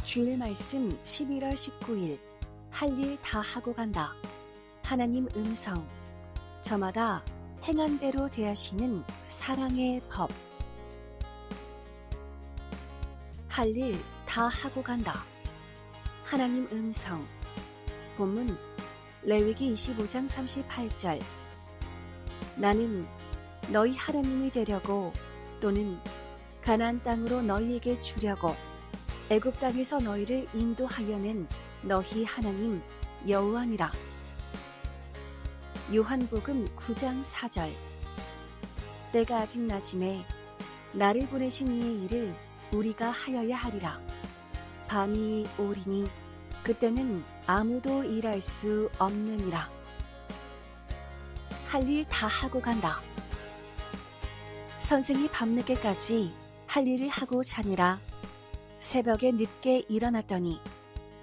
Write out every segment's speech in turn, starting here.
주일 말씀 11월 19일 할 일 다 하고 간다. 하나님 음성. 저마다 행한 대로 대하시는 사랑의 법. 할 일 다 하고 간다. 하나님 음성. 본문 레위기 25장 38절. 나는 너희 하나님이 되려고 또는 가나안 땅으로 너희에게 주려고 애굽 땅에서 너희를 인도하여낸 너희 하나님 여호와니라. 요한복음 9장 4절. 때가 아직 낮음에 나를 보내신 이의 일을 우리가 하여야 하리라. 밤이 오리니 그때는 아무도 일할 수 없느니라. 할 일 다 하고 간다. 선생이 밤늦게까지 할 일을 하고 자니라. 새벽에 늦게 일어났더니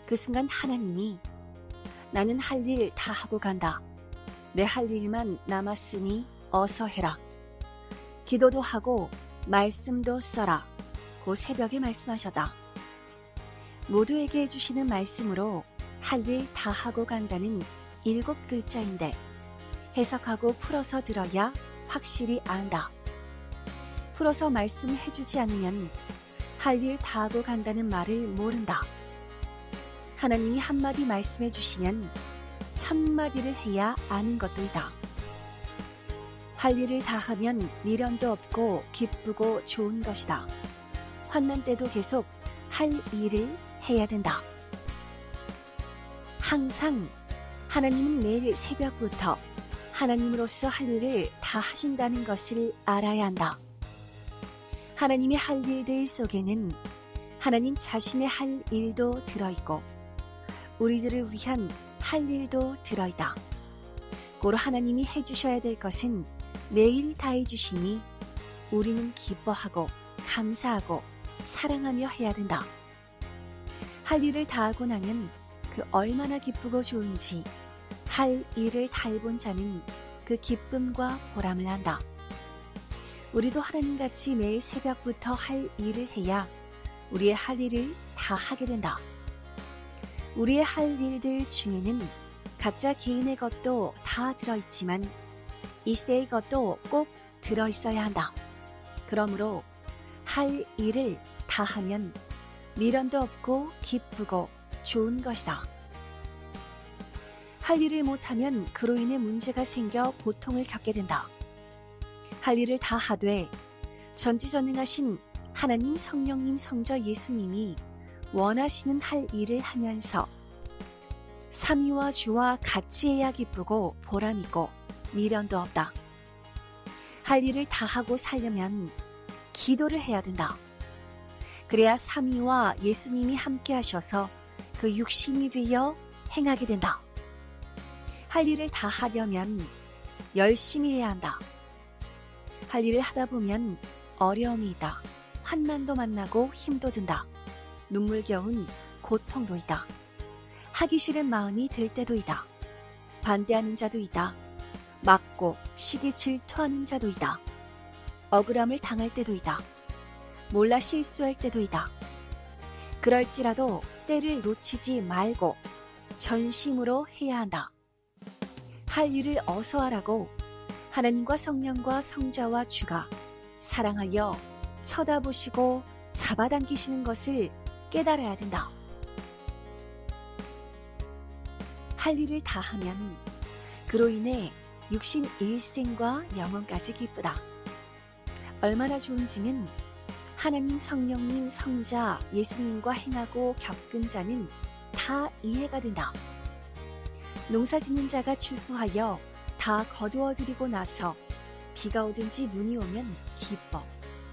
그 순간 하나님이 나는 할 일 다 하고 간다. 내 할 일만 남았으니 어서 해라. 기도도 하고 말씀도 써라. 고 새벽에 말씀하셨다. 모두에게 해주시는 말씀으로 할 일 다 하고 간다는 7글자인데 해석하고 풀어서 들어야 확실히 안다. 풀어서 말씀해주지 않으면 할 일 다 하고 간다는 말을 모른다. 하나님이 한마디 말씀해 주시면 1000마디를 해야 아는 것도이다. 할 일을 다 하면 미련도 없고 기쁘고 좋은 것이다. 환난 때도 계속 할 일을 해야 된다. 항상 하나님은 매일 새벽부터 하나님으로서 할 일을 다 하신다는 것을 알아야 한다. 하나님의 할 일들 속에는 하나님 자신의 할 일도 들어있고 우리들을 위한 할 일도 들어있다. 고로 하나님이 해주셔야 될 것은 매일 다 해주시니 우리는 기뻐하고 감사하고 사랑하며 해야 된다. 할 일을 다 하고 나면 그 얼마나 기쁘고 좋은지 할 일을 다 해본 자는 그 기쁨과 보람을 안다. 우리도 하나님같이 매일 새벽부터 할 일을 해야 우리의 할 일을 다 하게 된다. 우리의 할 일들 중에는 각자 개인의 것도 다 들어있지만 이 시대의 것도 꼭 들어있어야 한다. 그러므로 할 일을 다 하면 미련도 없고 기쁘고 좋은 것이다. 할 일을 못하면 그로 인해 문제가 생겨 고통을 겪게 된다. 할 일을 다 하되 전지전능하신 하나님 성령님 성자 예수님이 원하시는 할 일을 하면서 삼위와 주와 같이 해야 기쁘고 보람있고 미련도 없다. 할 일을 다 하고 살려면 기도를 해야 된다. 그래야 삼위와 예수님이 함께 하셔서 그 육신이 되어 행하게 된다. 할 일을 다 하려면 열심히 해야 한다. 할 일을 하다 보면 어려움이 있다. 환난도 만나고 힘도 든다. 눈물겨운 고통도 있다. 하기 싫은 마음이 들 때도 있다. 반대하는 자도 있다. 막고 시기 질투하는 자도 있다. 억울함을 당할 때도 있다. 몰라 실수할 때도 있다. 그럴지라도 때를 놓치지 말고 전심으로 해야 한다. 할 일을 어서 하라고 하나님과 성령과 성자와 주가 사랑하여 쳐다보시고 잡아당기시는 것을 깨달아야 된다. 할 일을 다 하면 그로 인해 육신 일생과 영원까지 기쁘다. 얼마나 좋은지는 하나님 성령님 성자 예수님과 행하고 겪은 자는 다 이해가 된다. 농사 짓는 자가 추수하여 다 거두어들이고 나서 비가 오든지 눈이 오면 기뻐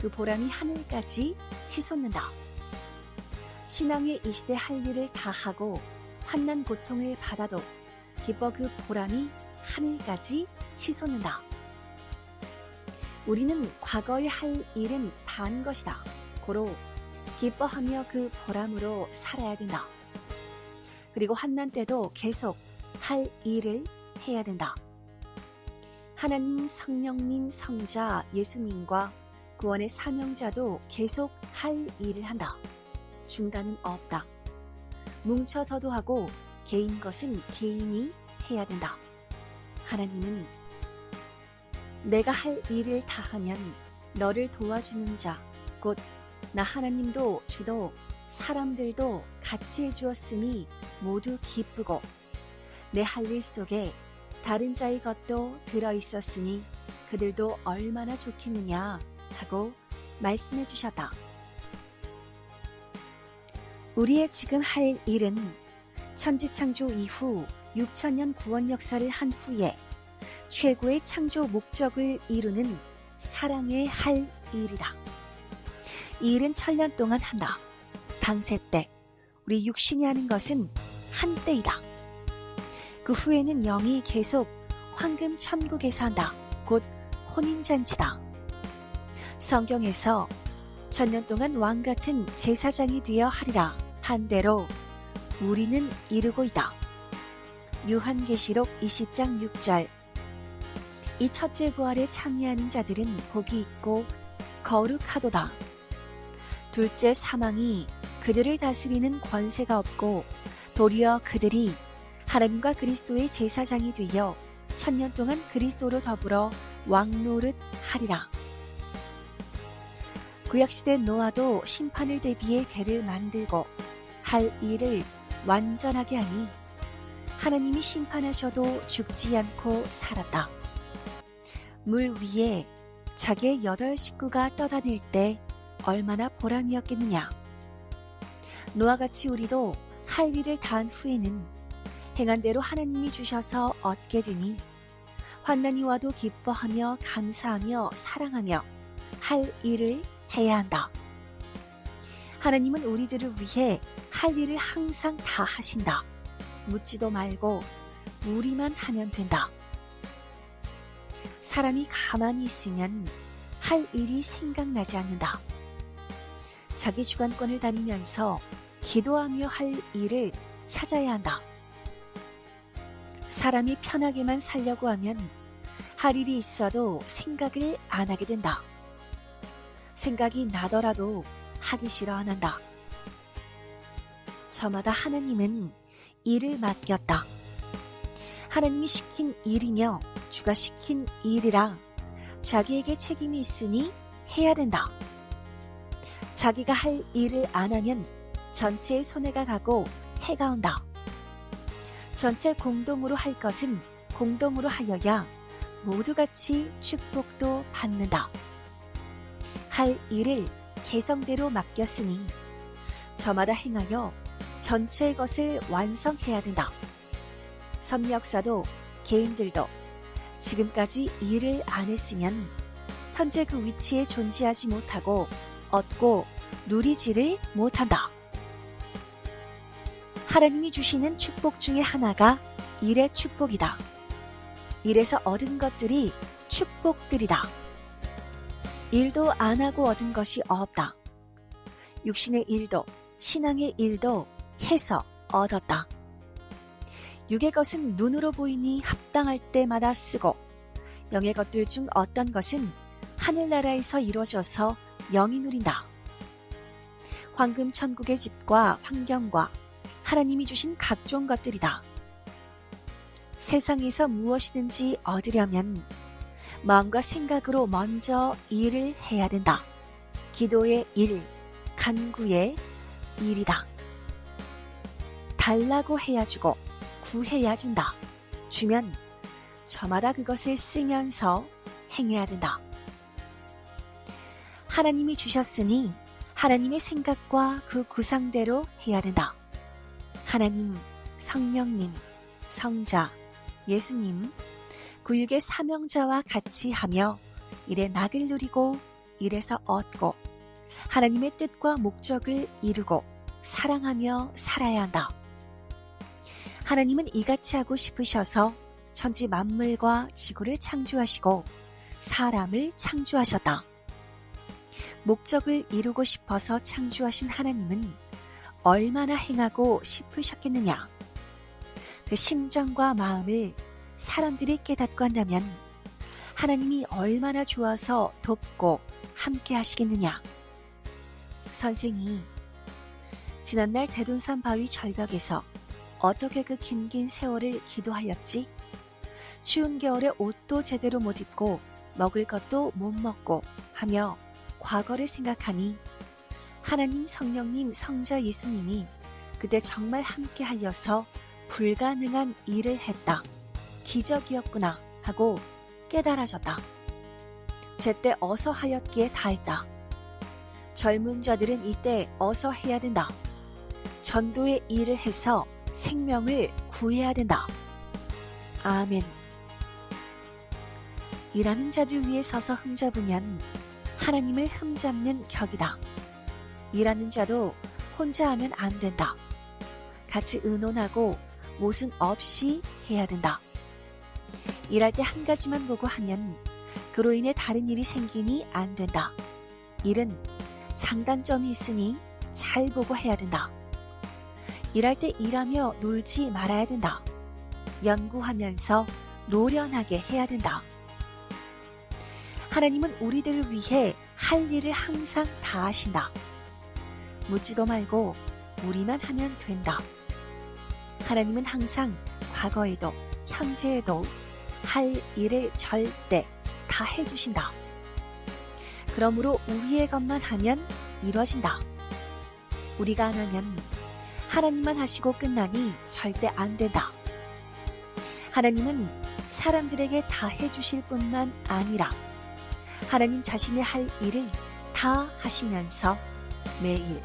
그 보람이 하늘까지 치솟는다. 신앙의 이 시대 할 일을 다 하고 환난 고통을 받아도 기뻐 그 보람이 하늘까지 치솟는다. 우리는 과거에 할 일은 다 한 것이다. 고로 기뻐하며 그 보람으로 살아야 된다. 그리고 환난 때도 계속 할 일을 해야 된다. 하나님 성령님 성자 예수님과 구원의 사명자도 계속 할 일을 한다. 중단은 없다. 뭉쳐서도 하고 개인 것은 개인이 해야 된다. 하나님은 내가 할 일을 다하면 너를 도와주는 자, 곧 나 하나님도 주도 사람들도 같이 해주었으니 모두 기쁘고 내 할 일 속에 다른 자의 것도 들어있었으니 그들도 얼마나 좋겠느냐 하고 말씀해 주셨다. 우리의 지금 할 일은 천지창조 이후 6천년 구원 역사를 한 후에 최고의 창조 목적을 이루는 사랑의 할 일이다. 이 일은 천년 동안 한다. 당세 때 우리 육신이 하는 것은 한때이다. 그 후에는 영이 계속 황금 천국에서 한다. 곧 혼인잔치다. 성경에서 천년 동안 왕같은 제사장이 되어 하리라 한 대로 우리는 이루고 있다. 요한계시록 20장 6절. 이 첫째 부활에 참여하는 자들은 복이 있고 거룩하도다. 둘째 사망이 그들을 다스리는 권세가 없고 도리어 그들이 하나님과 그리스도의 제사장이 되어 천년 동안 그리스도로 더불어 왕노릇 하리라. 구약시대 노아도 심판을 대비해 배를 만들고 할 일을 완전하게 하니 하나님이 심판하셔도 죽지 않고 살았다. 물 위에 자기의 8 식구가 떠다닐 때 얼마나 보람이었겠느냐. 노아같이 우리도 할 일을 다한 후에는 행한 대로 하나님이 주셔서 얻게 되니 환난이 와도 기뻐하며 감사하며 사랑하며 할 일을 해야 한다. 하나님은 우리들을 위해 할 일을 항상 다 하신다. 묻지도 말고 우리만 하면 된다. 사람이 가만히 있으면 할 일이 생각나지 않는다. 자기 주관권을 다니면서 기도하며 할 일을 찾아야 한다. 사람이 편하게만 살려고 하면 할 일이 있어도 생각을 안 하게 된다. 생각이 나더라도 하기 싫어 안 한다. 저마다 하나님은 일을 맡겼다. 하나님이 시킨 일이며 주가 시킨 일이라 자기에게 책임이 있으니 해야 된다. 자기가 할 일을 안 하면 전체의 손해가 가고 해가 온다. 전체 공동으로 할 것은 공동으로 하여야 모두 같이 축복도 받는다. 할 일을 개성대로 맡겼으니 저마다 행하여 전체의 것을 완성해야 된다. 섭리역사도 개인들도 지금까지 일을 안 했으면 현재 그 위치에 존재하지 못하고 얻고 누리지를 못한다. 하나님이 주시는 축복 중에 하나가 일의 축복이다. 일에서 얻은 것들이 축복들이다. 일도 안 하고 얻은 것이 없다. 육신의 일도 신앙의 일도 해서 얻었다. 육의 것은 눈으로 보이니 합당할 때마다 쓰고 영의 것들 중 어떤 것은 하늘나라에서 이루어져서 영이 누린다. 황금 천국의 집과 환경과 하나님이 주신 각종 것들이다. 세상에서 무엇이든지 얻으려면 마음과 생각으로 먼저 일을 해야 된다. 기도의 일, 간구의 일이다. 달라고 해야 주고 구해야 준다. 주면 저마다 그것을 쓰면서 행해야 된다. 하나님이 주셨으니 하나님의 생각과 그 구상대로 해야 된다. 하나님, 성령님, 성자, 예수님, 구육의 사명자와 같이 하며 일의 낙을 누리고 일에서 얻고 하나님의 뜻과 목적을 이루고 사랑하며 살아야 한다. 하나님은 이같이 하고 싶으셔서 천지 만물과 지구를 창조하시고 사람을 창조하셨다. 목적을 이루고 싶어서 창조하신 하나님은 얼마나 행하고 싶으셨겠느냐. 그 심정과 마음을 사람들이 깨닫고 한다면 하나님이 얼마나 좋아서 돕고 함께 하시겠느냐. 선생이 지난날 대둔산 바위 절벽에서 어떻게 그 긴 세월을 기도하였지? 추운 겨울에 옷도 제대로 못 입고 먹을 것도 못 먹고 하며 과거를 생각하니 하나님 성령님 성자 예수님이 그때 정말 함께 하여서 불가능한 일을 했다. 기적이었구나 하고 깨달아졌다. 제때 어서 하였기에 다했다. 젊은 자들은 이때 어서 해야 된다. 전도의 일을 해서 생명을 구해야 된다. 아멘. 일하는 자를 위해 서서 흠잡으면 하나님을 흠잡는 격이다. 일하는 자도 혼자 하면 안 된다. 같이 의논하고 모순 없이 해야 된다. 일할 때 한 가지만 보고 하면 그로 인해 다른 일이 생기니 안 된다. 일은 장단점이 있으니 잘 보고 해야 된다. 일할 때 일하며 놀지 말아야 된다. 연구하면서 노련하게 해야 된다. 하나님은 우리들을 위해 할 일을 항상 다 하신다. 묻지도 말고 우리만 하면 된다. 하나님은 항상 과거에도 현재에도 할 일을 절대 다 해주신다. 그러므로 우리의 것만 하면 이루어진다. 우리가 안 하면 하나님만 하시고 끝나니 절대 안 된다. 하나님은 사람들에게 다 해주실 뿐만 아니라 하나님 자신이 할 일을 다 하시면서 매일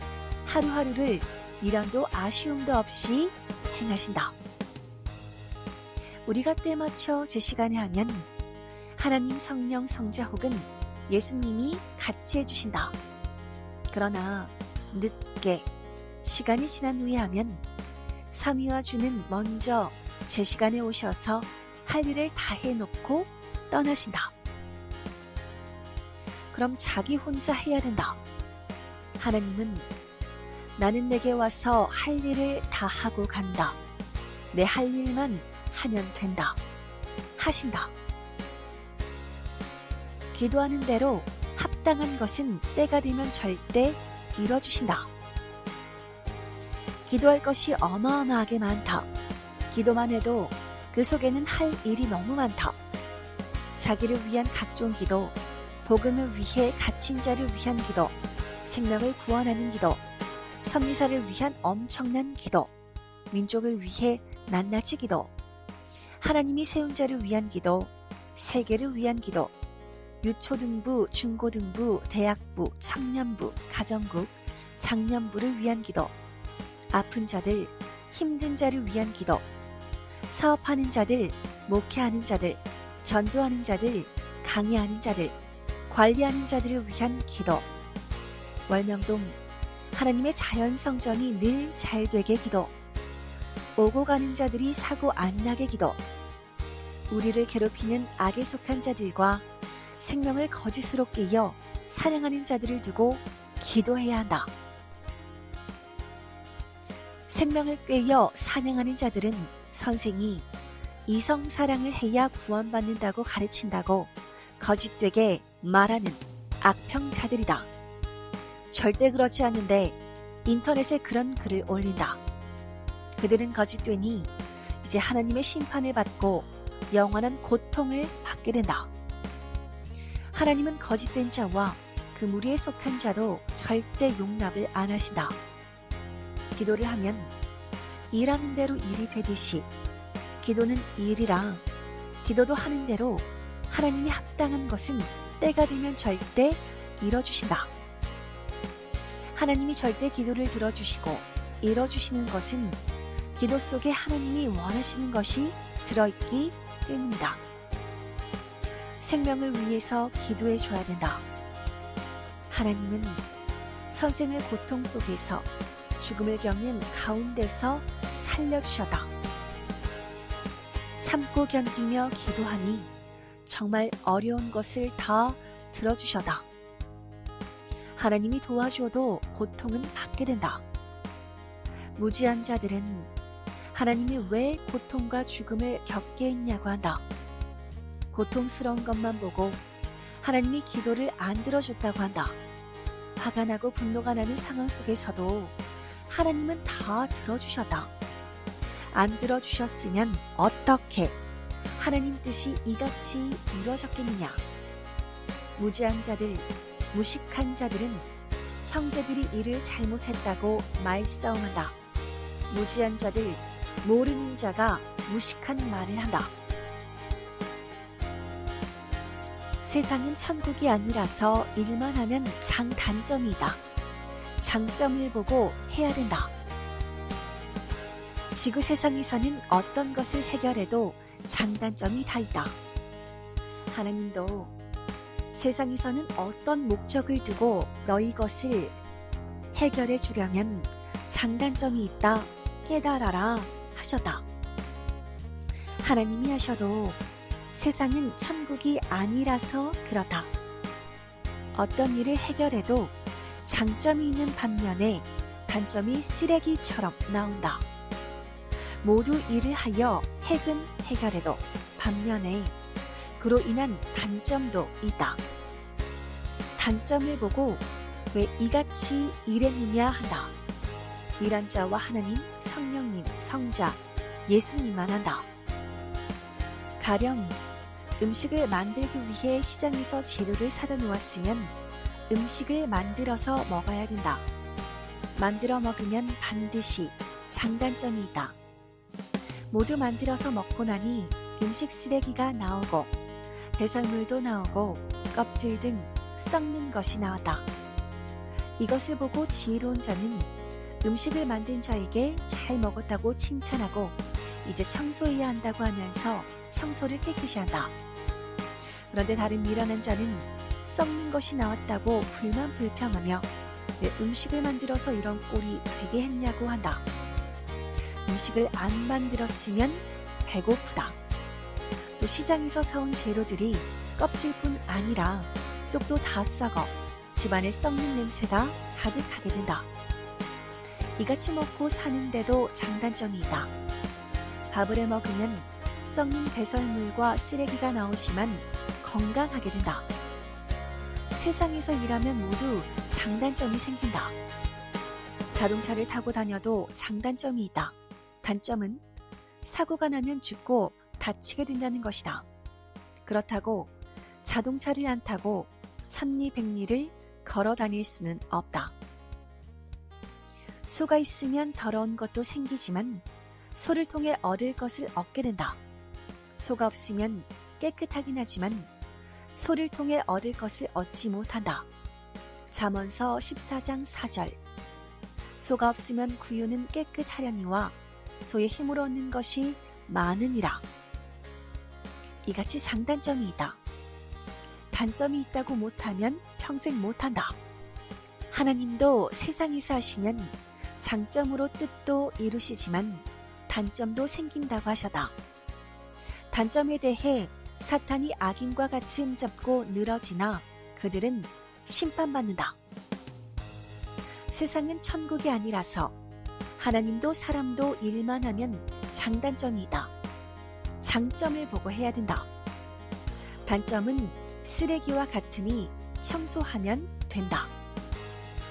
하루하루를 미련도 아쉬움도 없이 행하신다. 우리가 때 맞춰 제 시간에 하면 하나님 성령 성자 혹은 예수님이 같이 해주신다. 그러나 늦게 시간이 지난 후에 하면 삼위와 주는 먼저 제 시간에 오셔서 할 일을 다 해놓고 떠나신다. 그럼 자기 혼자 해야 된다. 하나님은 나는 내게 와서 할 일을 다 하고 간다. 내 할 일만 하면 된다. 하신다. 기도하는 대로 합당한 것은 때가 되면 절대 이뤄주신다. 기도할 것이 어마어마하게 많다. 기도만 해도 그 속에는 할 일이 너무 많다. 자기를 위한 각종 기도, 복음을 위해 갇힌 자를 위한 기도, 생명을 구원하는 기도, 선미사를 위한 엄청난 기도, 민족을 위해 낱낱이 기도, 하나님이 세운 자를 위한 기도, 세계를 위한 기도, 유초등부, 중고등부, 대학부, 청년부, 가정국, 장년부를 위한 기도, 아픈 자들, 힘든 자를 위한 기도, 사업하는 자들, 목회하는 자들, 전도하는 자들, 강의하는 자들, 관리하는 자들을 위한 기도, 월명동 하나님의 자연성전이 늘 잘되게 기도, 오고 가는 자들이 사고 안 나게 기도, 우리를 괴롭히는 악에 속한 자들과 생명을 거짓으로 깨어 사랑하는 자들을 두고 기도해야 한다. 생명을 꿰어 사냥하는 자들은 선생이 이성사랑을 해야 구원받는다고 가르친다고 거짓되게 말하는 악평자들이다. 절대 그렇지 않는데 인터넷에 그런 글을 올린다. 그들은 거짓되니 이제 하나님의 심판을 받고 영원한 고통을 받게 된다. 하나님은 거짓된 자와 그 무리에 속한 자도 절대 용납을 안 하신다. 기도를 하면 일하는 대로 일이 되듯이 기도는 일이라 기도도 하는 대로 하나님이 합당한 것은 때가 되면 절대 이뤄주신다. 하나님이 절대 기도를 들어주시고 이뤄주시는 것은 기도 속에 하나님이 원하시는 것이 들어있기 때문이다. 생명을 위해서 기도해 줘야 된다. 하나님은 선생을 고통 속에서 죽음을 겪는 가운데서 살려주셨다. 참고 견디며 기도하니 정말 어려운 것을 다 들어주셨다. 하나님이 도와줘도 고통은 받게 된다. 무지한 자들은 하나님이 왜 고통과 죽음을 겪게 했냐고 한다. 고통스러운 것만 보고 하나님이 기도를 안 들어줬다고 한다. 화가 나고 분노가 나는 상황 속에서도 하나님은 다 들어주셨다. 안 들어주셨으면 어떻게 하나님 뜻이 이같이 이루어졌겠느냐. 무지한 자들, 무식한 자들은 형제들이 이를 잘못했다고 말싸움한다. 무지한 자들, 모르는 자가 무식한 말을 한다. 세상은 천국이 아니라서 일만 하면 장단점이다. 장점을 보고 해야 된다. 지구 세상에서는 어떤 것을 해결해도 장단점이 다 있다. 하나님도 세상에서는 어떤 목적을 두고 너희 것을 해결해 주려면 장단점이 있다 깨달아라 하셨다. 하나님이 하셔도 세상은 천국이 아니라서 그렇다. 어떤 일을 해결해도 장점이 있는 반면에 단점이 쓰레기처럼 나온다. 모두 일을 하여 핵은 해결해도 반면에 그로 인한 단점도 있다. 단점을 보고 왜 이같이 일했느냐 한다. 일한 자와 하나님, 성령님, 성자, 예수님만 한다. 가령 음식을 만들기 위해 시장에서 재료를 사다 놓았으면 음식을 만들어서 먹어야 된다. 만들어 먹으면 반드시 장단점이 있다. 모두 만들어서 먹고 나니 음식 쓰레기가 나오고 배설물도 나오고 껍질 등 썩는 것이 나왔다. 이것을 보고 지혜로운 자는 음식을 만든 자에게 잘 먹었다고 칭찬하고 이제 청소해야 한다고 하면서 청소를 깨끗이 한다. 그런데 다른 미련한 자는 썩는 것이 나왔다고 불만불평하며 왜 음식을 만들어서 이런 꼴이 되게 했냐고 한다. 음식을 안 만들었으면 배고프다. 또 시장에서 사온 재료들이 껍질뿐 아니라 속도 다 썩어 집안에 썩는 냄새가 가득하게 된다. 이같이 먹고 사는데도 장단점이 있다. 밥을 해 먹으면 썩는 배설물과 쓰레기가 나오지만 건강하게 된다. 세상에서 일하면 모두 장단점이 생긴다. 자동차를 타고 다녀도 장단점이 있다. 단점은 사고가 나면 죽고 다치게 된다는 것이다. 그렇다고 자동차를 안 타고 천리백리를 걸어 다닐 수는 없다. 소가 있으면 더러운 것도 생기지만 소를 통해 얻을 것을 얻게 된다. 소가 없으면 깨끗하긴 하지만 소를 통해 얻을 것을 얻지 못한다. 잠언서 14장 4절. 소가 없으면 구유는 깨끗하려니와 소의 힘으로 얻는 것이 많으니라. 이같이 장단점이 있다. 단점이 있다고 못하면 평생 못한다. 하나님도 세상에서 하시면 장점으로 뜻도 이루시지만 단점도 생긴다고 하셨다. 단점에 대해 사탄이 악인과 같이 흠잡고 늘어지나 그들은 심판받는다. 세상은 천국이 아니라서 하나님도 사람도 일만 하면 장단점이 있다. 장점을 보고 해야 된다. 단점은 쓰레기와 같으니 청소하면 된다.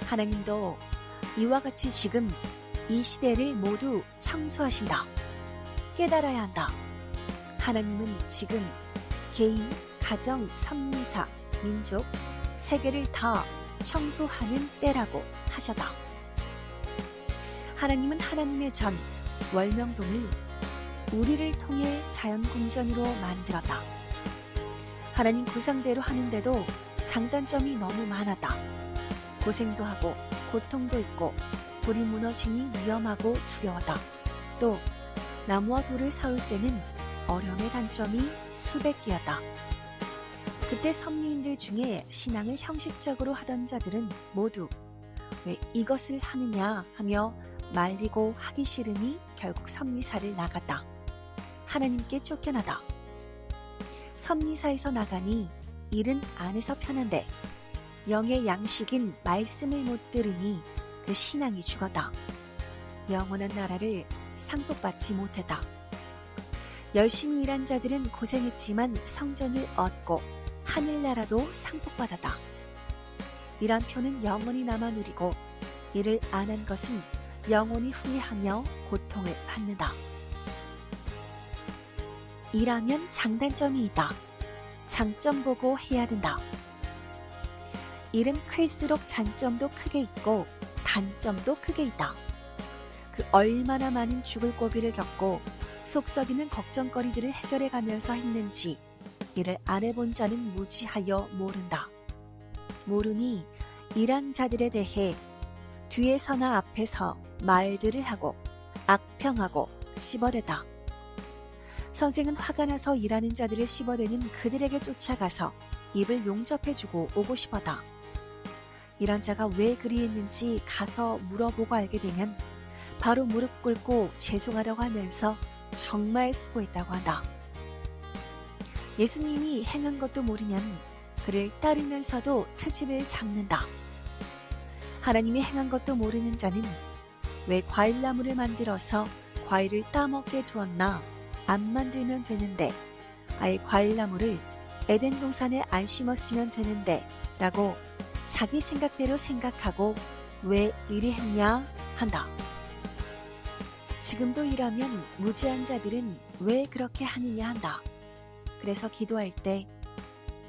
하나님도 이와 같이 지금 이 시대를 모두 청소하신다. 깨달아야 한다. 하나님은 지금 개인, 가정, 선미사, 민족, 세계를 다 청소하는 때라고 하셨다. 하나님은 하나님의 전, 월명동을 우리를 통해 자연궁전으로 만들었다. 하나님 구상대로 하는데도 장단점이 너무 많았다. 고생도 하고 고통도 있고 돌이 무너지니 위험하고 두려웠다. 또 나무와 돌을 사올 때는 어려움의 단점이 수백 개였다. 그때 섭리인들 중에 신앙을 형식적으로 하던 자들은 모두 왜 이것을 하느냐 하며 말리고 하기 싫으니 결국 섭리사를 나갔다. 하나님께 쫓겨나다. 섭리사에서 나가니 일은 안에서 편한데 영의 양식인 말씀을 못 들으니 그 신앙이 죽었다. 영원한 나라를 상속받지 못했다. 열심히 일한 자들은 고생했지만 성전을 얻고 하늘나라도 상속받았다. 이런 표는 영원히 남아 누리고 일을 안 한 것은 영원히 후회하며 고통을 받는다. 일하면 장단점이 있다. 장점 보고 해야 된다. 일은 클수록 장점도 크게 있고 단점도 크게 있다. 그 얼마나 많은 죽을 고비를 겪고 속 썩이는 걱정거리들을 해결해 가면서 했는지 일을 안 해본 자는 무지하여 모른다. 모르니 일한 자들에 대해 뒤에서나 앞에서 말들을 하고 악평하고 씹어대다. 선생은 화가 나서 일하는 자들을 씹어대는 그들에게 쫓아가서 입을 용접해주고 오고 싶었다. 일한 자가 왜 그리했는지 가서 물어보고 알게 되면 바로 무릎 꿇고 죄송하다고 하면서 정말 수고했다고 한다. 예수님이 행한 것도 모르면 그를 따르면서도 트집을 잡는다. 하나님이 행한 것도 모르는 자는 왜 과일나무를 만들어서 과일을 따먹게 두었나? 안 만들면 되는데, 아예 과일나무를 에덴 동산에 안 심었으면 되는데 라고 자기 생각대로 생각하고 왜 이리 했냐 한다. 지금도 일하면 무지한 자들은 왜 그렇게 하느냐 한다. 그래서 기도할 때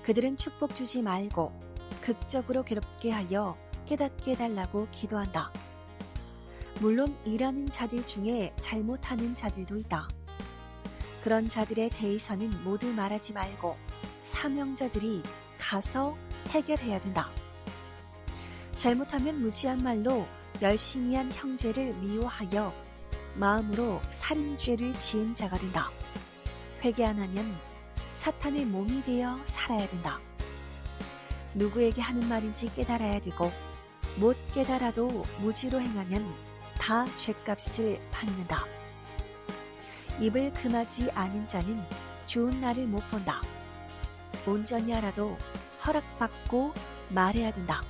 그들은 축복 주지 말고 극적으로 괴롭게 하여 깨닫게 해달라고 기도한다. 물론 일하는 자들 중에 잘못하는 자들도 있다. 그런 자들에 대해서는 모두 말하지 말고 사명자들이 가서 해결해야 된다. 잘못하면 무지한 말로 열심히 한 형제를 미워하여 마음으로 살인죄를 지은 자가 된다. 회개 안 하면 사탄의 몸이 되어 살아야 된다. 누구에게 하는 말인지 깨달아야 되고 못 깨달아도 무지로 행하면 다 죄값을 받는다. 입을 금하지 않은 자는 좋은 날을 못 본다. 온전히 알아도 허락받고 말해야 된다.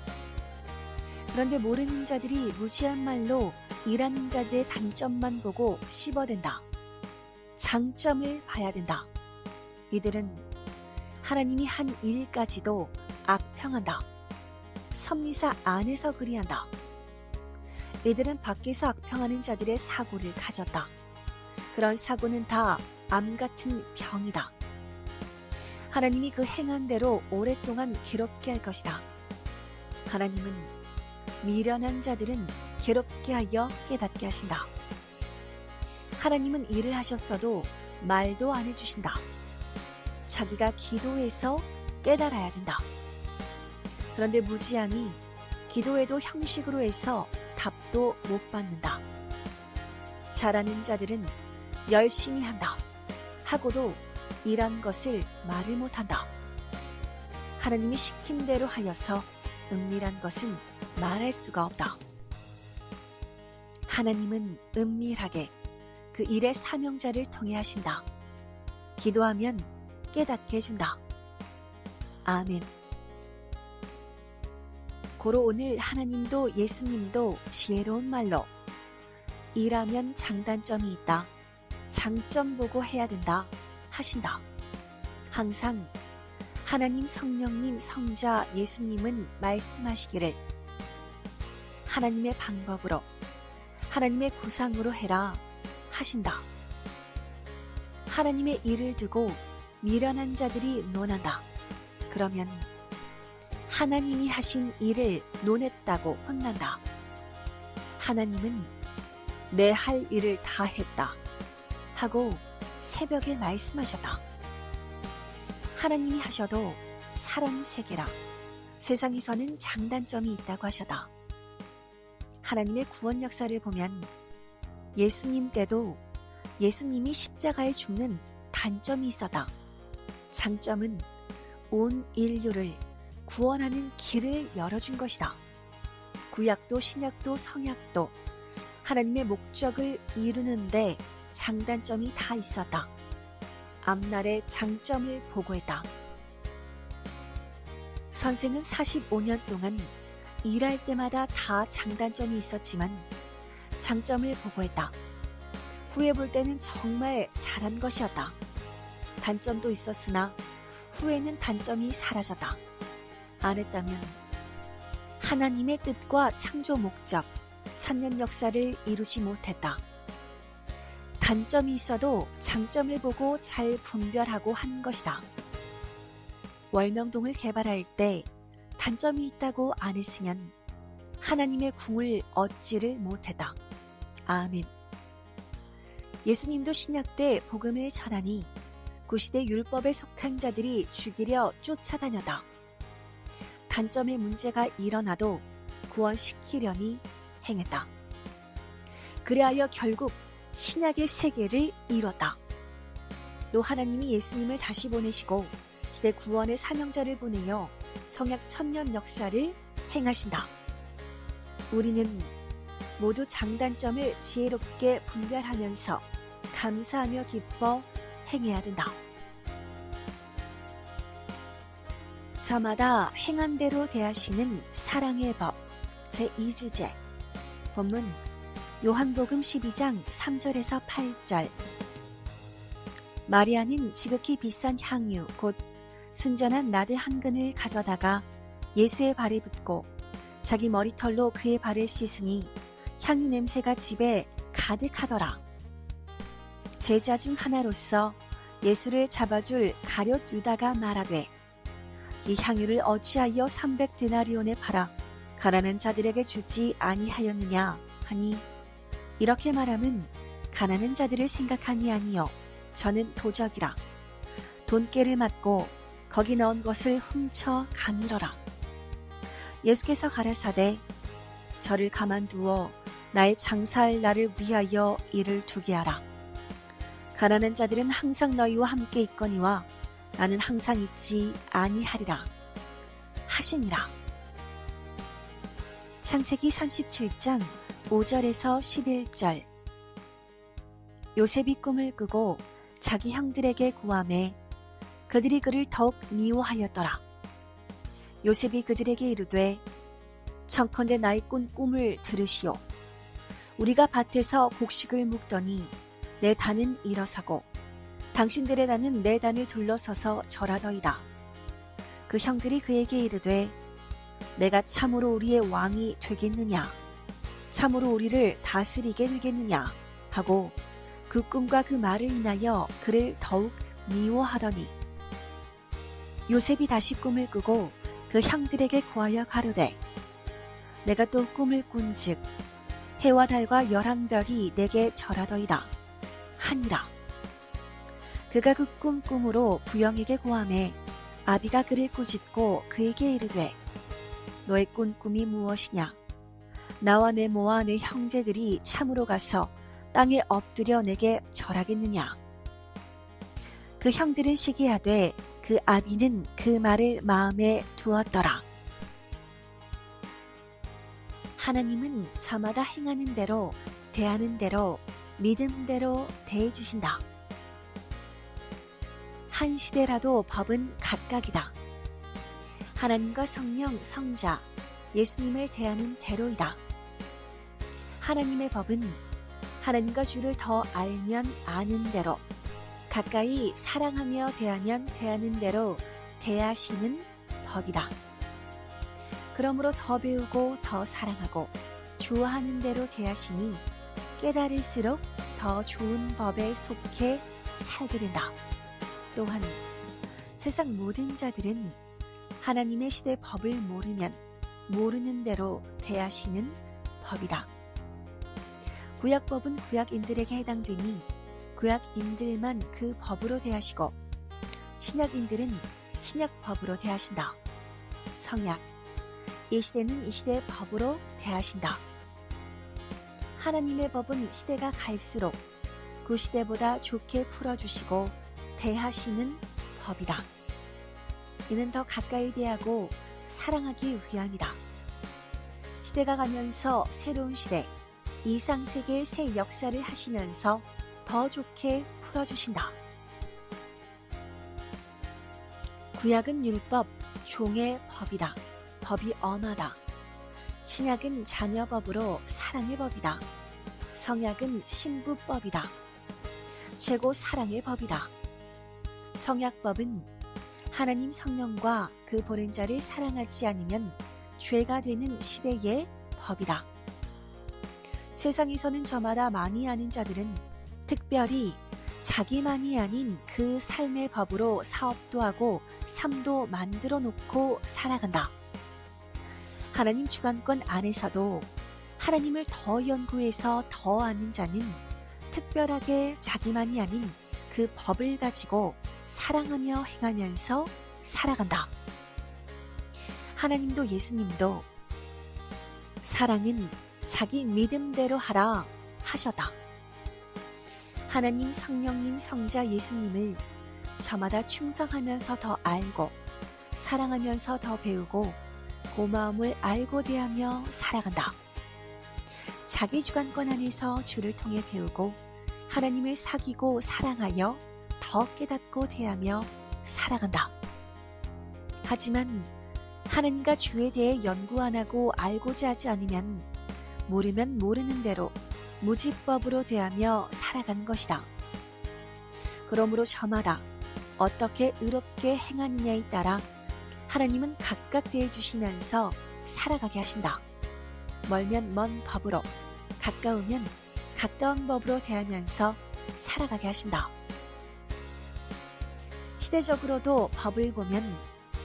그런데 모르는 자들이 무지한 말로 일하는 자들의 단점만 보고 씹어댄다. 장점을 봐야 된다. 이들은 하나님이 한 일까지도 악평한다. 섭리사 안에서 그리한다. 이들은 밖에서 악평하는 자들의 사고를 가졌다. 그런 사고는 다 암 같은 병이다. 하나님이 그 행한 대로 오랫동안 괴롭게 할 것이다. 하나님은 미련한 자들은 괴롭게 하여 깨닫게 하신다. 하나님은 일을 하셨어도 말도 안 해주신다. 자기가 기도해서 깨달아야 된다. 그런데 무지하니 기도에도 형식으로 해서 답도 못 받는다. 잘하는 자들은 열심히 한다. 하고도 일한 것을 말을 못한다. 하나님이 시킨 대로 하여서 은밀한 것은 말할 수가 없다. 하나님은 은밀하게 그 일의 사명자를 통해 하신다. 기도하면 깨닫게 해준다. 아멘. 고로 오늘 하나님도 예수님도 지혜로운 말로 일하면 장단점이 있다. 장점 보고 해야 된다 하신다. 항상 하나님 성령님 성자 예수님은 말씀하시기를 하나님의 방법으로 하나님의 구상으로 해라 하신다. 하나님의 일을 두고 미련한 자들이 논한다. 그러면 하나님이 하신 일을 논했다고 혼난다. 하나님은 내 할 일을 다 했다 하고 새벽에 말씀하셨다. 하나님이 하셔도 사람 세계라 세상에서는 장단점이 있다고 하셨다. 하나님의 구원 역사를 보면 예수님 때도 예수님이 십자가에 죽는 단점이 있었다. 장점은 온 인류를 구원하는 길을 열어준 것이다. 구약도 신약도 성약도 하나님의 목적을 이루는데 장단점이 다 있었다. 앞날의 장점을 보고했다. 선생은 45년 동안 일할 때마다 다 장단점이 있었지만 장점을 보고했다. 후에 볼 때는 정말 잘한 것이었다. 단점도 있었으나 후에는 단점이 사라졌다. 안 했다면 하나님의 뜻과 창조 목적, 천년 역사를 이루지 못했다. 단점이 있어도 장점을 보고 잘 분별하고 한 것이다. 월명동을 개발할 때 단점이 있다고 안 했으면 하나님의 궁을 얻지를 못했다. 아멘. 예수님도 신약 때 복음을 전하니 구시대 율법에 속한 자들이 죽이려 쫓아다녔다. 단점의 문제가 일어나도 구원시키려니 행했다. 그리하여 결국 신약의 세계를 이뤘다. 또 하나님이 예수님을 다시 보내시고 시대 구원의 사명자를 보내어 성약 천년 역사를 행하신다. 우리는 모두 장단점을 지혜롭게 분별하면서 감사하며 기뻐 행해야 된다. 저마다 행한 대로 대하시는 사랑의 법 제2주제. 본문 요한복음 12장 3절에서 8절. 마리아는 지극히 비싼 향유 곧 순전한 나드 한 근을 가져다가 예수의 발에 붓고 자기 머리털로 그의 발을 씻으니 향유 냄새가 집에 가득하더라. 제자 중 하나로서 예수를 잡아줄 가룟 유다가 말하되 이 향유를 어찌하여 300데나리온에 팔아 가난한 자들에게 주지 아니하였느냐 하니 이렇게 말함은 가난한 자들을 생각함이 아니요 저는 도적이라. 돈깨를 맞고 거기 넣은 것을 훔쳐 가밀어라. 예수께서 가라사대 저를 가만두어 나의 장사할 날을 위하여 이를 두게 하라. 가난한 자들은 항상 너희와 함께 있거니와 나는 항상 있지 아니하리라 하시니라. 창세기 37장 5절에서 11절. 요셉이 꿈을 꾸고 자기 형들에게 고하매 그들이 그를 더욱 미워하였더라. 요셉이 그들에게 이르되 청컨대 나의 꾼 꿈을 들으시오. 우리가 밭에서 곡식을 묵더니 내 단은 일어서고 당신들의 단은 내 단을 둘러서서 절하더이다. 그 형들이 그에게 이르되 내가 참으로 우리의 왕이 되겠느냐 참으로 우리를 다스리게 되겠느냐 하고 그 꿈과 그 말을 인하여 그를 더욱 미워하더니 요셉이 다시 꿈을 꾸고 그 형들에게 고하여 가로되 내가 또 꿈을 꾼즉 해와 달과 11별이 내게 절하더이다 하니라. 그가 그 꿈으로 부영에게 고하매 아비가 그를 꾸짖고 그에게 이르되 너의 꾼 꿈이 무엇이냐? 나와 내 모와 내 형제들이 참으로 가서 땅에 엎드려 내게 절하겠느냐? 그 형들은 시기하되 그 아비는 그 말을 마음에 두었더라. 하나님은 저마다 행하는 대로 대하는 대로 믿음대로 대해주신다. 한 시대라도 법은 각각이다. 하나님과 성령, 성자, 예수님을 대하는 대로이다. 하나님의 법은 하나님과 주를 더 알면 아는 대로, 가까이 사랑하며 대하면 대하는 대로 대하시는 법이다. 그러므로 더 배우고 더 사랑하고 좋아하는 대로 대하시니 깨달을수록 더 좋은 법에 속해 살게 된다. 또한 세상 모든 자들은 하나님의 시대 법을 모르면 모르는 대로 대하시는 법이다. 구약법은 구약인들에게 해당되니 구약인들만 그 법으로 대하시고 신약인들은 신약법으로 대하신다. 성약, 이 시대는 이 시대의 법으로 대하신다. 하나님의 법은 시대가 갈수록 그 시대보다 좋게 풀어주시고 대하시는 법이다. 이는 더 가까이 대하고 사랑하기 위함이다. 시대가 가면서 새로운 시대, 이상세계의 새 역사를 하시면서 더 좋게 풀어주신다. 구약은 율법, 종의 법이다. 법이 엄하다. 신약은 자녀법으로 사랑의 법이다. 성약은 신부법이다. 최고 사랑의 법이다. 성약법은 하나님 성령과 그 보낸 자를 사랑하지 않으면 죄가 되는 시대의 법이다. 세상에서는 저마다 많이 아는 자들은 특별히 자기만이 아닌 그 삶의 법으로 사업도 하고 삶도 만들어 놓고 살아간다. 하나님 주관권 안에서도 하나님을 더 연구해서 더 아는 자는 특별하게 자기만이 아닌 그 법을 가지고 사랑하며 행하면서 살아간다. 하나님도 예수님도 사랑은 자기 믿음대로 하라 하셨다. 하나님, 성령님, 성자 예수님을 저마다 충성하면서 더 알고 사랑하면서 더 배우고 고마움을 알고 대하며 살아간다. 자기 주관권 안에서 주를 통해 배우고 하나님을 사귀고 사랑하여 더 깨닫고 대하며 살아간다. 하지만 하나님과 주에 대해 연구 안 하고 알고자 하지 않으면 모르면 모르는 대로 무지법으로 대하며 살아가는 것이다. 그러므로 저마다 어떻게 의롭게 행하느냐에 따라 하나님은 각각 대해주시면서 살아가게 하신다. 멀면 먼 법으로, 가까우면 가까운 법으로 대하면서 살아가게 하신다. 시대적으로도 법을 보면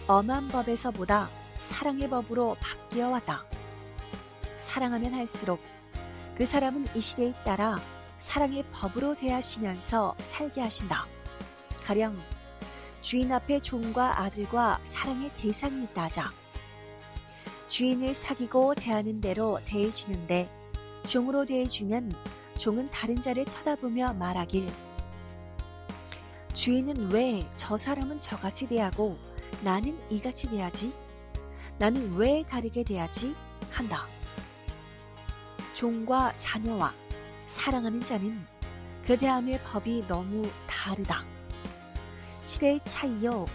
엄한 법에서보다 사랑의 법으로 바뀌어 왔다. 사랑하면 할수록 그 사람은 이 시대에 따라 사랑의 법으로 대하시면서 살게 하신다. 가령 주인 앞에 종과 아들과 사랑의 대상이 있다 하자. 주인을 사귀고 대하는 대로 대해주는데 종으로 대해주면 종은 다른 자를 쳐다보며 말하길, 주인은 왜 저 사람은 저같이 대하고 나는 이같이 대하지? 나는 왜 다르게 대하지? 한다. 종과 자녀와 사랑하는 자는 그 대함의 법이 너무 다르다. 시대의 차이요,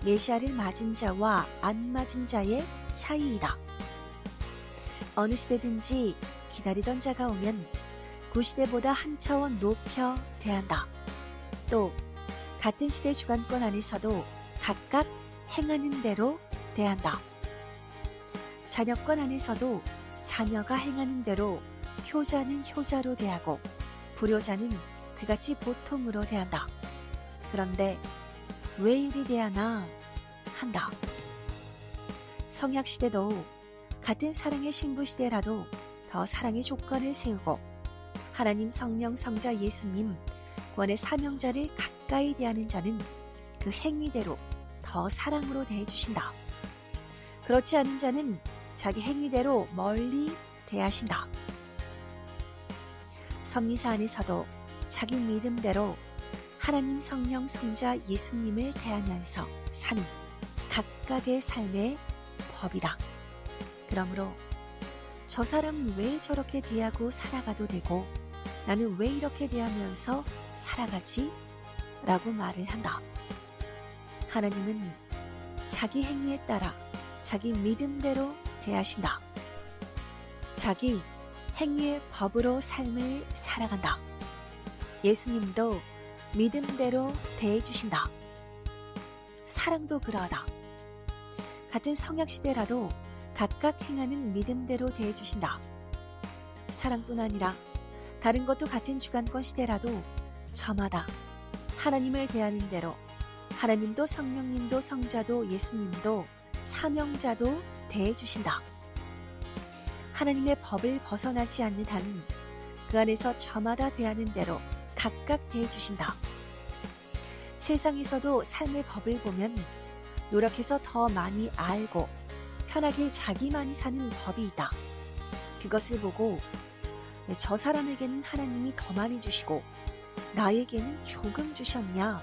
메시아를 맞은 자와 안 맞은 자의 차이이다. 어느 시대든지 기다리던 자가 오면 그 시대보다 한 차원 높여 대한다. 또 같은 시대 주관권 안에서도 각각 행하는 대로 대한다. 자녀권 안에서도 자녀가 행하는 대로 효자는 효자로 대하고 불효자는 그같이 보통으로 대한다. 그런데 왜 이리 대하나 한다. 성약시대도 같은 사랑의 신부시대라도 더 사랑의 조건을 세우고 하나님, 성령, 성자 예수님, 구원의 사명자를 가까이 대하는 자는 그 행위대로 더 사랑으로 대해주신다. 그렇지 않은 자는 자기 행위대로 멀리 대하신다. 섭리사 안에서도 자기 믿음대로 하나님, 성령, 성자 예수님을 대하면서 사는 각각의 삶의 법이다. 그러므로 저 사람은 왜 저렇게 대하고 살아가도 되고 나는 왜 이렇게 대하면서 살아가지? 라고 말을 한다. 하나님은 자기 행위에 따라 자기 믿음대로 대하신다. 자기 행위의 법으로 삶을 살아간다. 예수님도 믿음대로 대해주신다. 사랑도 그러하다. 같은 성약시대라도 각각 행하는 믿음대로 대해주신다. 사랑뿐 아니라 다른 것도 같은 주관권 시대라도 저마다 하나님을 대하는 대로 하나님도 성령님도 성자도 예수님도 사명자도 대해주신다. 하나님의 법을 벗어나지 않는 한 그 안에서 저마다 대하는 대로 각각 대해주신다. 세상에서도 삶의 법을 보면 노력해서 더 많이 알고 편하게 자기만이 사는 법이 있다. 그것을 보고 왜 저 사람에게는 하나님이 더 많이 주시고 나에게는 조금 주셨냐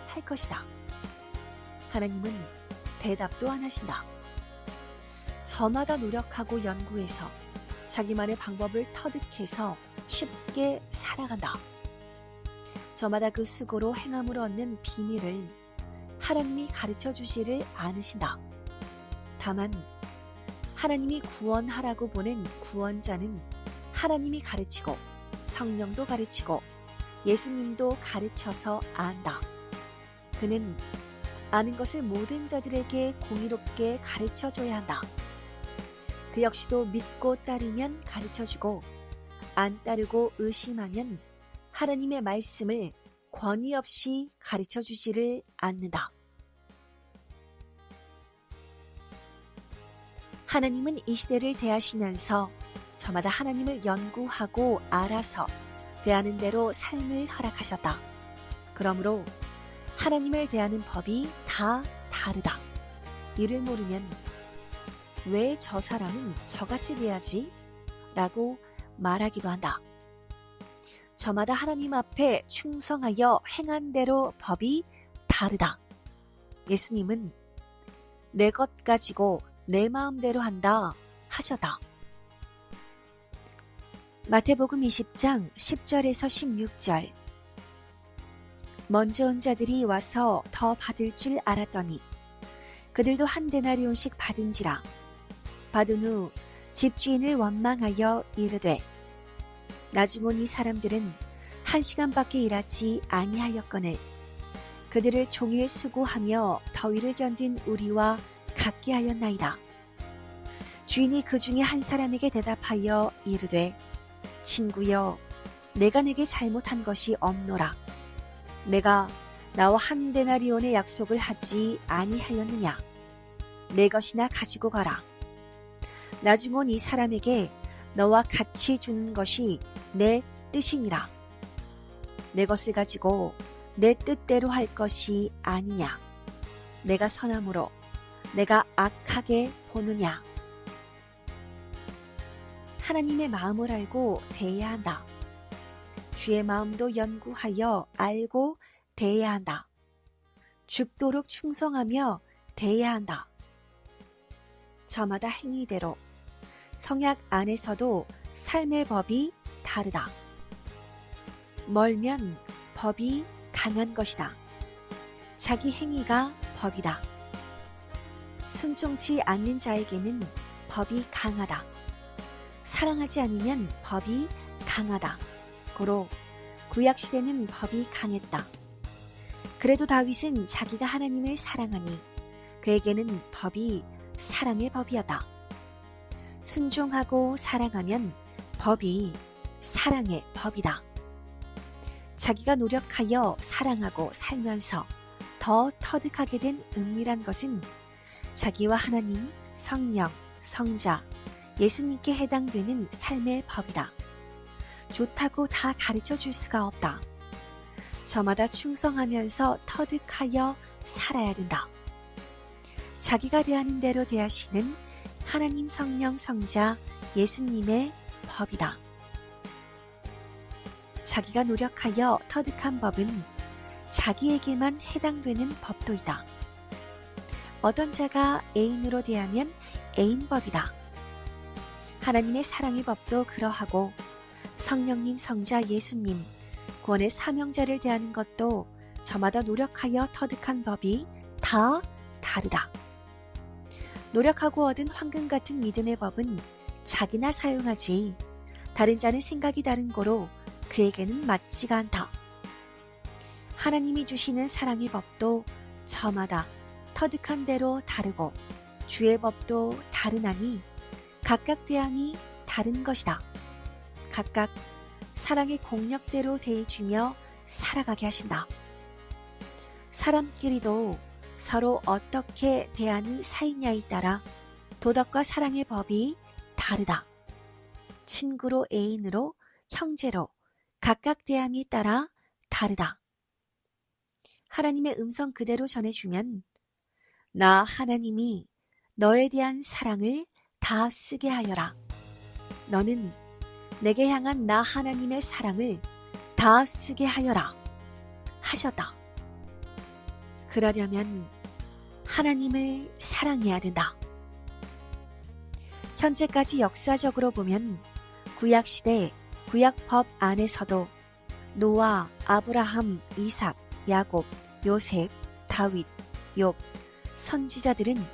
할 것이다. 하나님은 대답도 안 하신다. 저마다 노력하고 연구해서 자기만의 방법을 터득해서 쉽게 살아간다. 저마다 그 수고로 행함으로 얻는 비밀을 하나님이 가르쳐 주지를 않으신다. 다만 하나님이 구원하라고 보낸 구원자는 하나님이 가르치고 성령도 가르치고 예수님도 가르쳐서 안다. 그는 아는 것을 모든 자들에게 공의롭게 가르쳐줘야 한다. 그 역시도 믿고 따르면 가르쳐주고 안 따르고 의심하면 하나님의 말씀을 권위 없이 가르쳐 주지를 않는다. 하나님은 이 시대를 대하시면서 저마다 하나님을 연구하고 알아서 대하는 대로 삶을 허락하셨다. 그러므로 하나님을 대하는 법이 다 다르다. 이를 모르면 왜 저 사람은 저같이 대하지? 라고 말하기도 한다. 저마다 하나님 앞에 충성하여 행한 대로 법이 다르다. 예수님은 내 것 가지고 내 마음대로 한다 하셨다. 마태복음 20장 10절에서 16절. 먼저 온 자들이 와서 더 받을 줄 알았더니 그들도 한 데나리온씩 받은지라. 받은 후 집주인을 원망하여 이르되 나중 온 이 사람들은 1시간밖에 일하지 아니하였거늘 그들을 종일 수고하며 더위를 견딘 우리와 같게 하였나이다. 주인이 그 중에 한 사람에게 대답하여 이르되 친구여 내가 네게 잘못한 것이 없노라. 내가 나와 한 데나리온의 약속을 하지 아니하였느냐. 내 것이나 가지고 가라. 나중 온 이 사람에게 너와 같이 주는 것이 내 뜻이니라. 내 것을 가지고 내 뜻대로 할 것이 아니냐. 내가 선함으로 내가 악하게 보느냐. 하나님의 마음을 알고 대해야 한다. 주의 마음도 연구하여 알고 대해야 한다. 죽도록 충성하며 대해야 한다. 저마다 행위대로 성약 안에서도 삶의 법이 다르다. 멀면 법이 강한 것이다. 자기 행위가 법이다. 순종치 않는 자에게는 법이 강하다. 사랑하지 않으면 법이 강하다. 고로 구약시대는 법이 강했다. 그래도 다윗은 자기가 하나님을 사랑하니 그에게는 법이 사랑의 법이었다. 순종하고 사랑하면 법이 사랑의 법이다. 자기가 노력하여 사랑하고 살면서 더 터득하게 된 은밀한 것은 자기와 하나님, 성령, 성자, 예수님께 해당되는 삶의 법이다. 좋다고 다 가르쳐 줄 수가 없다. 저마다 충성하면서 터득하여 살아야 된다. 자기가 대하는 대로 대하시는 하나님, 성령, 성자, 예수님의 법이다. 자기가 노력하여 터득한 법은 자기에게만 해당되는 법도 있다. 어떤 자가 애인으로 대하면 애인법이다. 하나님의 사랑의 법도 그러하고 성령님, 성자, 예수님, 구원의 사명자를 대하는 것도 저마다 노력하여 터득한 법이 다 다르다. 노력하고 얻은 황금 같은 믿음의 법은 자기나 사용하지 다른 자는 생각이 다른 고로 그에게는 맞지가 않다. 하나님이 주시는 사랑의 법도 저마다 터득한 대로 다르고 주의 법도 다르나니 각각 대함이 다른 것이다. 각각 사랑의 공력대로 대해주며 살아가게 하신다. 사람끼리도 서로 어떻게 대하는 사이냐에 따라 도덕과 사랑의 법이 다르다. 친구로, 애인으로, 형제로 각각 대함에 따라 다르다. 하나님의 음성 그대로 전해주면 나 하나님이 너에 대한 사랑을 다 쓰게 하여라. 너는 내게 향한 나 하나님의 사랑을 다 쓰게 하여라 하셨다. 그러려면 하나님을 사랑해야 된다. 현재까지 역사적으로 보면 구약시대 구약법 안에서도 노아, 아브라함, 이삭, 야곱, 요셉, 다윗, 욥, 선지자들은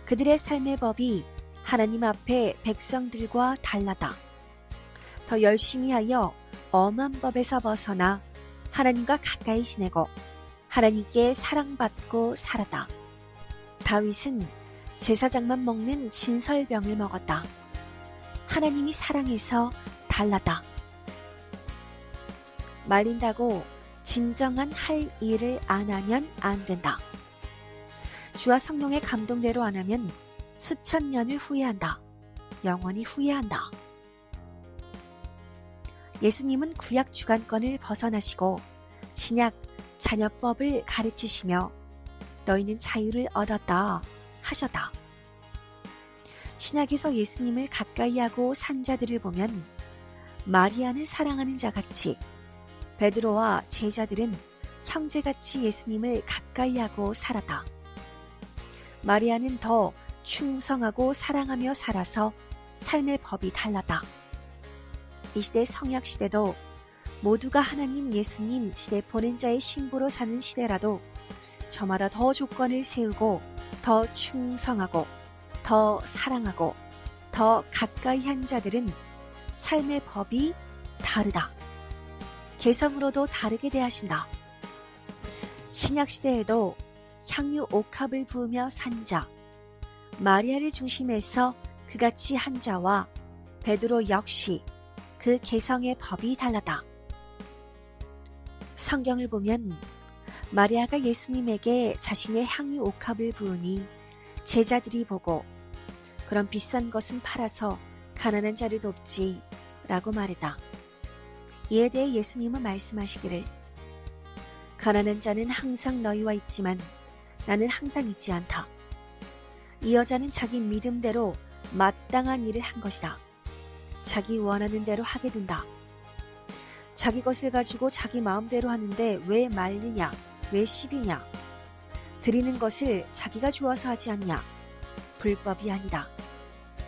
그들의 삶의 법이 하나님 앞에 백성들과 달랐다. 더 열심히 하여 엄한 법에서 벗어나 하나님과 가까이 지내고 하나님께 사랑받고 살았다. 다윗은 제사장만 먹는 진설병을 먹었다. 하나님이 사랑해서 달랐다. 말린다고 진정한 할 일을 안 하면 안 된다. 주와 성령의 감동대로 안 하면 수천 년을 후회한다. 영원히 후회한다. 예수님은 구약 주관권을 벗어나시고 신약 자녀법을 가르치시며 너희는 자유를 얻었다 하셨다. 신약에서 예수님을 가까이 하고 산 자들을 보면 마리아는 사랑하는 자같이 베드로와 제자들은 형제같이 예수님을 가까이 하고 살았다. 마리아는 더 충성하고 사랑하며 살아서 삶의 법이 달랐다. 이 시대 성약 시대도 모두가 하나님 예수님 시대 보낸 자의 신부로 사는 시대라도 저마다 더 조건을 세우고 더 충성하고 더 사랑하고 더 가까이 한 자들은 삶의 법이 다르다. 개성으로도 다르게 대하신다. 신약시대에도 향유 옥합을 부으며 산 자, 마리아를 중심해서 그같이 한 자와 베드로 역시 그 개성의 법이 달랐다. 성경을 보면 마리아가 예수님에게 자신의 향유 옥합을 부으니 제자들이 보고 그런 비싼 것은 팔아서 가난한 자를 돕지 라고 말했다. 이에 대해 예수님은 말씀하시기를 가난한 자는 항상 너희와 있지만 나는 항상 있지 않다. 이 여자는 자기 믿음대로 마땅한 일을 한 것이다. 자기 원하는 대로 하게 된다. 자기 것을 가지고 자기 마음대로 하는데 왜 말리냐? 왜 시비냐? 드리는 것을 자기가 좋아서 하지 않냐? 불법이 아니다.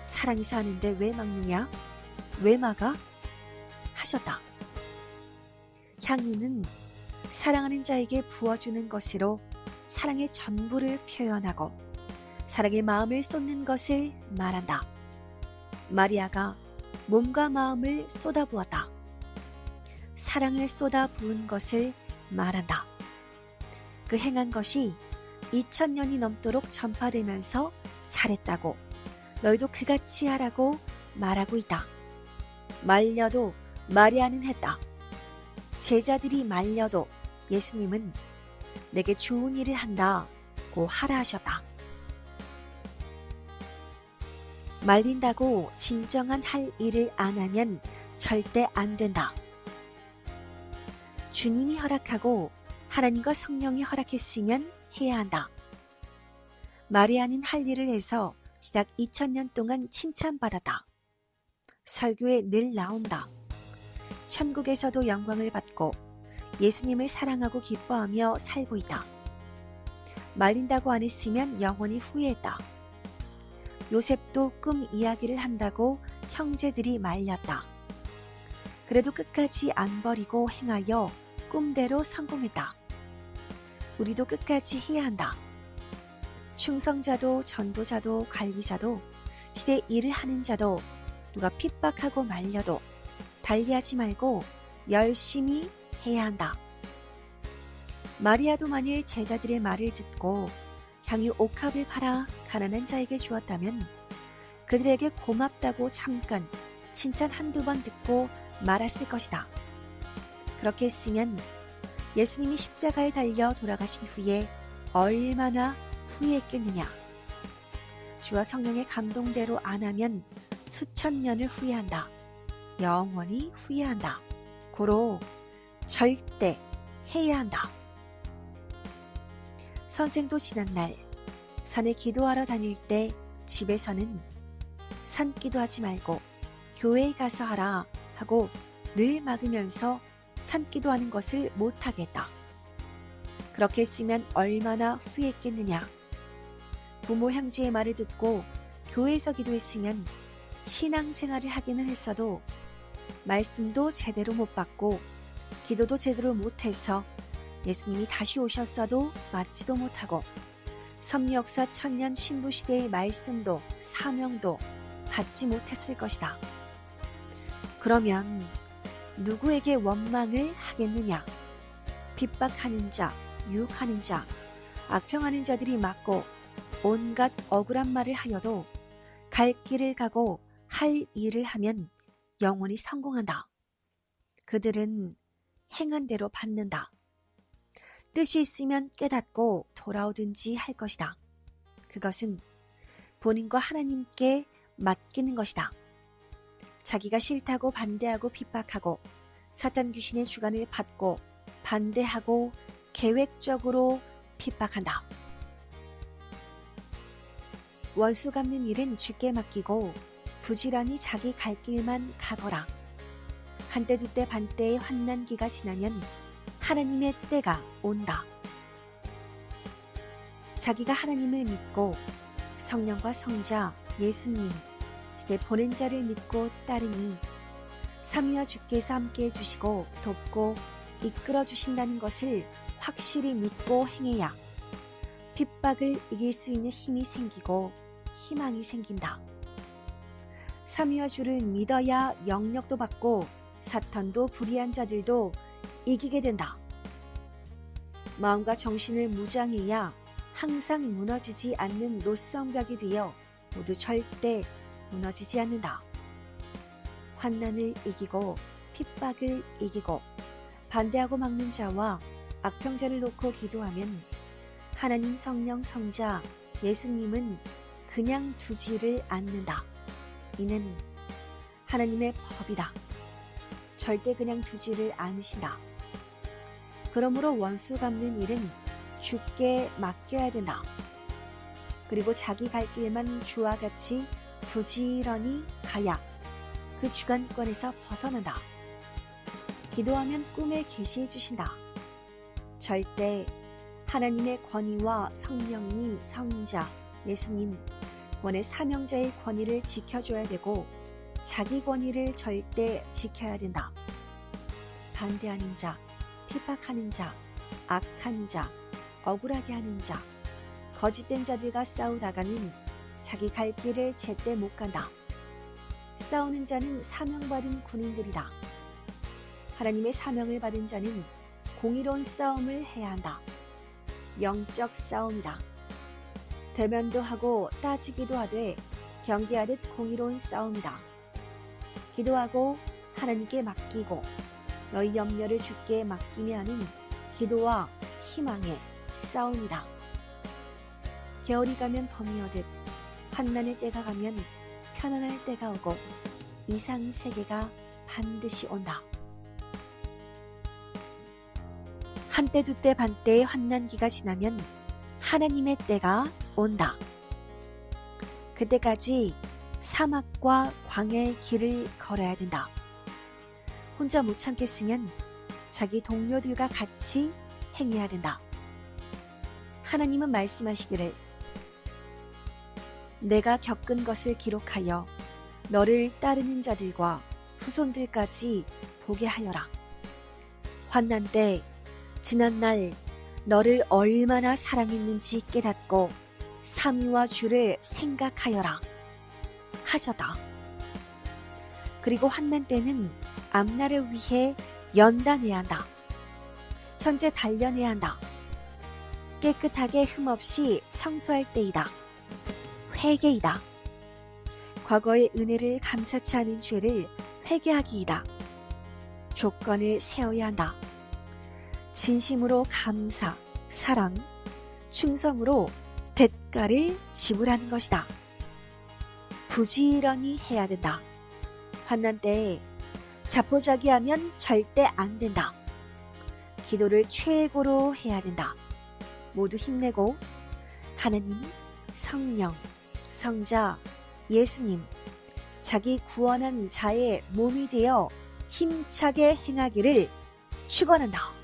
사랑해서 하는데 왜 막느냐? 왜 막아? 하셨다. 향유는 사랑하는 자에게 부어주는 것으로 사랑의 전부를 표현하고 사랑의 마음을 쏟는 것을 말한다. 마리아가 몸과 마음을 쏟아부었다. 사랑을 쏟아부은 것을 말한다. 그 행한 것이 2000년이 넘도록 전파되면서 잘했다고 너희도 그같이 하라고 말하고 있다. 말려도 마리아는 했다. 제자들이 말려도 예수님은 내게 좋은 일을 한다고 하라 하셨다. 말린다고 진정한 할 일을 안 하면 절대 안 된다. 주님이 허락하고 하나님과 성령이 허락했으면 해야 한다. 마리아는 할 일을 해서 약 2000년 동안 칭찬받았다. 설교에 늘 나온다. 천국에서도 영광을 받고 예수님을 사랑하고 기뻐하며 살고 있다. 말린다고 안 했으면 영원히 후회했다. 요셉도 꿈 이야기를 한다고 형제들이 말렸다. 그래도 끝까지 안 버리고 행하여 꿈대로 성공했다. 우리도 끝까지 해야 한다. 충성자도 전도자도 관리자도 시대 일을 하는 자도 누가 핍박하고 말려도 달리하지 말고 열심히 해야 한다. 마리아도 만일 제자들의 말을 듣고 향유 옥합을 팔아 가난한 자에게 주었다면 그들에게 고맙다고 잠깐 칭찬 한두 번 듣고 말았을 것이다. 그렇게 했으면 예수님이 십자가에 달려 돌아가신 후에 얼마나 후회했겠느냐. 주와 성령의 감동대로 안 하면 수천 년을 후회한다. 영원히 후회한다. 고로 절대 해야 한다. 선생도 지난날 산에 기도하러 다닐 때 집에서는 산 기도하지 말고 교회에 가서 하라 하고 늘 막으면서 산 기도하는 것을 못하게 했다. 그렇게 했으면 얼마나 후회했겠느냐. 부모 형제의 말을 듣고 교회에서 기도했으면 신앙생활을 하기는 했어도 말씀도 제대로 못 받고 기도도 제대로 못해서 예수님이 다시 오셨어도 맞지도 못하고 섭리역사 천년 신부시대의 말씀도 사명도 받지 못했을 것이다. 그러면 누구에게 원망을 하겠느냐? 핍박하는 자, 유혹하는 자, 악평하는 자들이 맞고 온갖 억울한 말을 하여도 갈 길을 가고 할 일을 하면 영원히 성공한다. 그들은 행한 대로 받는다. 뜻이 있으면 깨닫고 돌아오든지 할 것이다. 그것은 본인과 하나님께 맡기는 것이다. 자기가 싫다고 반대하고 핍박하고 사탄 귀신의 주관을 받고 반대하고 계획적으로 핍박한다. 원수 갚는 일은 주께 맡기고 부지런히 자기 갈 길만 가거라. 한때 두때 반때의 환난기가 지나면 하나님의 때가 온다. 자기가 하나님을 믿고 성령과 성자 예수님 내 보낸 자를 믿고 따르니 삼위와 주께서 함께 해주시고 돕고 이끌어 주신다는 것을 확실히 믿고 행해야 핍박을 이길 수 있는 힘이 생기고 희망이 생긴다. 삼위와 주를 믿어야 영력도 받고 사탄도 불의한 자들도 이기게 된다. 마음과 정신을 무장해야 항상 무너지지 않는 노성벽이 되어 모두 절대 무너지지 않는다. 환난을 이기고 핍박을 이기고 반대하고 막는 자와 악평자를 놓고 기도하면 하나님 성령 성자 예수님은 그냥 두지를 않는다. 이는 하나님의 법이다. 절대 그냥 두지를 않으신다. 그러므로 원수 갚는 일은 주께 맡겨야 된다. 그리고 자기 갈 길만 주와 같이 부지런히 가야 그 주관권에서 벗어난다. 기도하면 꿈에 계시해 주신다. 절대 하나님의 권위와 성령님, 성자, 예수님, 원의 사명자의 권위를 지켜줘야 되고 자기 권위를 절대 지켜야 된다. 반대하는 자, 핍박하는 자, 악한 자, 억울하게 하는 자, 거짓된 자들과 싸우다가는 자기 갈 길을 제때 못 간다. 싸우는 자는 사명받은 군인들이다. 하나님의 사명을 받은 자는 공의로운 싸움을 해야 한다. 영적 싸움이다. 대면도 하고 따지기도 하되 경계하듯 공의로운 싸움이다. 기도하고 하나님께 맡기고 너희 염려를 주께 맡기며 하는 기도와 희망의 싸움이다. 겨울이 가면 봄이 오듯 환난의 때가 가면 편안할 때가 오고 이상 세계가 반드시 온다. 한때 두때 반때의 환난기가 지나면 하나님의 때가 온다. 그때까지 사막과 광야의 길을 걸어야 된다. 혼자 못 참겠으면 자기 동료들과 같이 행해야 된다. 하나님은 말씀하시기를 내가 겪은 것을 기록하여 너를 따르는 자들과 후손들까지 보게 하여라. 환난 때 지난날 너를 얼마나 사랑했는지 깨닫고 삼위와 주를 생각하여라 하셨다. 그리고 환난 때는 앞날을 위해 연단해야 한다. 현재 단련해야 한다. 깨끗하게 흠없이 청소할 때이다. 회개이다. 과거의 은혜를 감사치 않은 죄를 회개하기이다. 조건을 세워야 한다. 진심으로 감사, 사랑, 충성으로 대가를 지불하는 것이다. 부지런히 해야 된다. 환난 때에 자포자기하면 절대 안 된다. 기도를 최고로 해야 된다. 모두 힘내고 하나님, 성령, 성자, 예수님, 자기 구원한 자의 몸이 되어 힘차게 행하기를 축원한다.